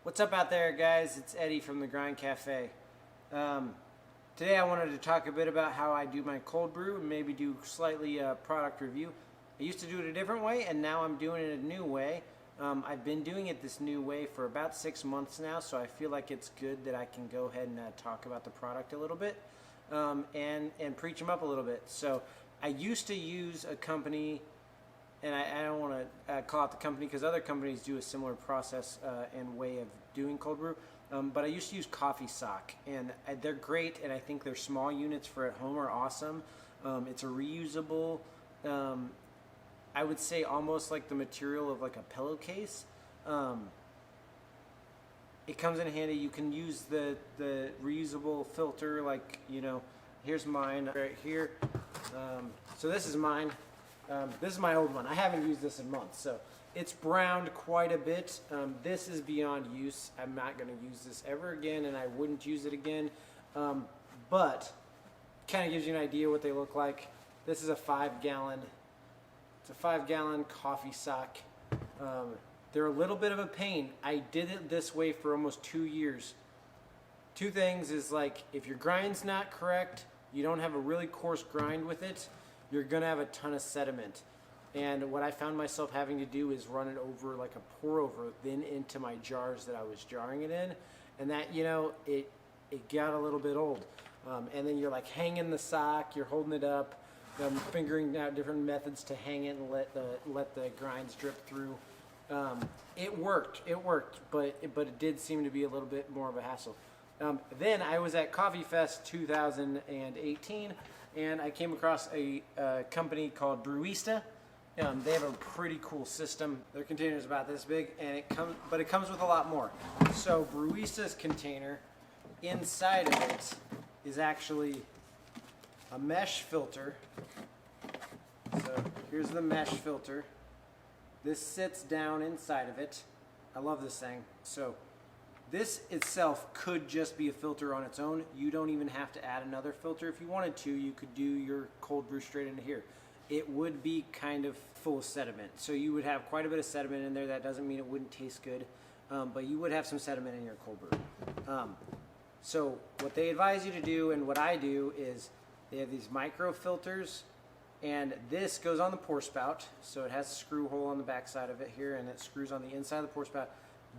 What's up out there, guys? It's Eddie from the Grind Cafe. Today I wanted to talk a bit about how I do my cold brew and maybe do slightly product review. I used to do it a different way and now I'm doing it a new way. I've been doing it this new way for about 6 months now, so I feel like it's good that I can go ahead and talk about the product a little bit and preach them up a little bit. So I used to use a company, and I don't want to call out the company because other companies do a similar process and way of doing cold brew. But I used to use Coffee Sock, and they're great, and I think their small units for at home are awesome. It's a reusable, I would say almost like the material of like a pillowcase. It comes in handy. You can use the reusable filter, like, you know, here's mine right here. So this is mine. This is my old one. I haven't used this in months, so it's browned quite a bit. This is beyond use. I'm not going to use this ever again, and I wouldn't use it again. But kind of gives you an idea what they look like. This is a 5-gallon. It's a 5-gallon coffee sock. They're a little bit of a pain. I did it this way for almost 2 years. Two things is, like, if your grind's not correct, you don't have a really coarse grind with it, you're gonna have a ton of sediment. And what I found myself having to do is run it over like a pour over, then into my jars that I was jarring it in. And that, you know, it got a little bit old. And then you're like hanging the sock, you're holding it up, figuring out different methods to hang it and let the grinds drip through. It worked, but it did seem to be a little bit more of a hassle. Then I was at Coffee Fest 2018, and I came across a company called Brewista. They have a pretty cool system. Their container is about this big, and it comes with a lot more. So Brewista's container, inside of it is actually a mesh filter. So here's the mesh filter. This sits down inside of it. I love this thing. So this itself could just be a filter on its own. You don't even have to add another filter. If you wanted to, you could do your cold brew straight into here. It would be kind of full of sediment. So you would have quite a bit of sediment in there. That doesn't mean it wouldn't taste good, but you would have some sediment in your cold brew. So what they advise you to do, and what I do, is they have these micro filters, and this goes on the pour spout. So it has a screw hole on the back side of it here, and it screws on the inside of the pour spout.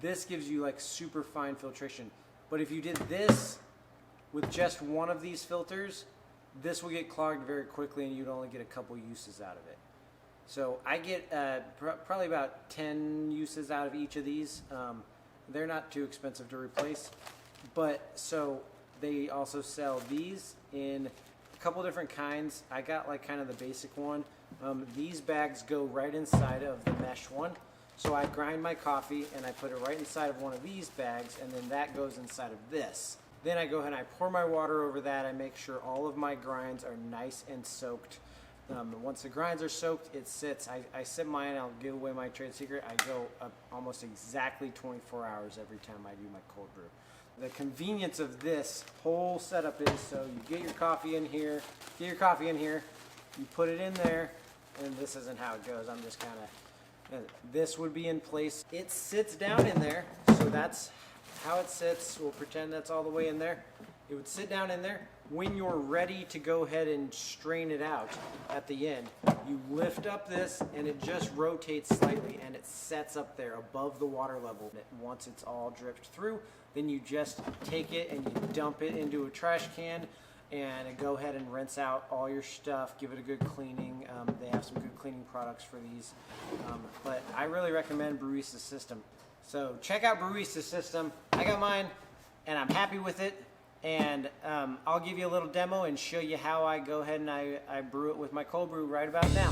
This gives you like super fine filtration. But if you did this with just one of these filters, this will get clogged very quickly and you'd only get a couple uses out of it. So I get probably about 10 uses out of each of these. They're not too expensive to replace. But so they also sell these in a couple different kinds. I got like kind of the basic one. These bags go right inside of the mesh one. So I grind my coffee and I put it right inside of one of these bags, and then that goes inside of this. Then I go ahead and I pour my water over that. I make sure all of my grinds are nice and soaked. Once the grinds are soaked, it sits. I sip mine. I'll give away my trade secret. I go almost exactly 24 hours every time I do my cold brew. The convenience of this whole setup is, so you get your coffee in here, you put it in there, and this isn't how it goes. I'm just kind of, this would be in place. It sits down in there, so that's how it sits. We'll pretend that's all the way in there. It would sit down in there. When you're ready to go ahead and strain it out at the end, you lift up this and it just rotates slightly and it sets up there above the water level. Once it's all dripped through, then you just take it and you dump it into a trash can and go ahead and rinse out all your stuff, give it a good cleaning. They have some good cleaning products for these. But I really recommend Brewista's system. So check out Brewista's system. I got mine and I'm happy with it. And I'll give you a little demo and show you how I go ahead and I brew it with my cold brew right about now.